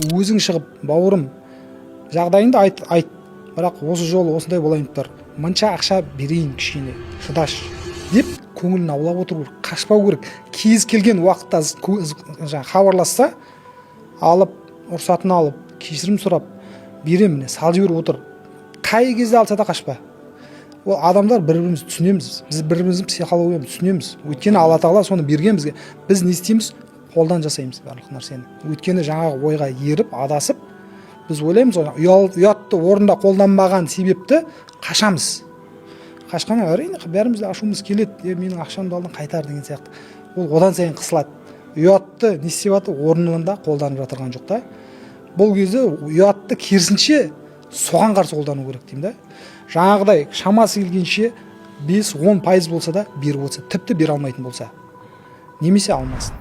өзің шығып, бауырым, жағдайыңды айт. Бірақ осы жолы осындай болайын деп тұр. Мынша ақша берейін кішкене, шыдаш деп көңілін аулап отыру керек, қашпау керек. Кез келген уақытта хабарласса, алып, рұқсатын алып, кешірім сұрап, беремін, сал жіберіп отыр. Қай кезде алса да қашпа. Ол адамдар бір-бірімізді түсінеміз. Біз бір-біріміздің психологиямызды түсінеміз. Өйткені Алла Тағала соны берген бізге. Біз не істейміз? Қолдан жасаймыз барлық нәрсені. Өйткені жаңағы ойға еріп, адасып, біз ойлаймыз, ұятты орында қолданбаған себепті қашамыз. Қашқаннан әрине бәрімізде ашуымыз келеді, менің ақшамды алдың қайтар деген сияқты. Ол одан сайын қысылады. Ұятты не істеп жатыр, орнында қолданып жатырған жоқ та. Бұл кезде ұятты керісінше соған қарсы қолдану керек деймін да. Жаңағыдай шамасы келгенше 5-10% болса да беріп отса, тіпті бере алмайтын болса, немесе алмасын.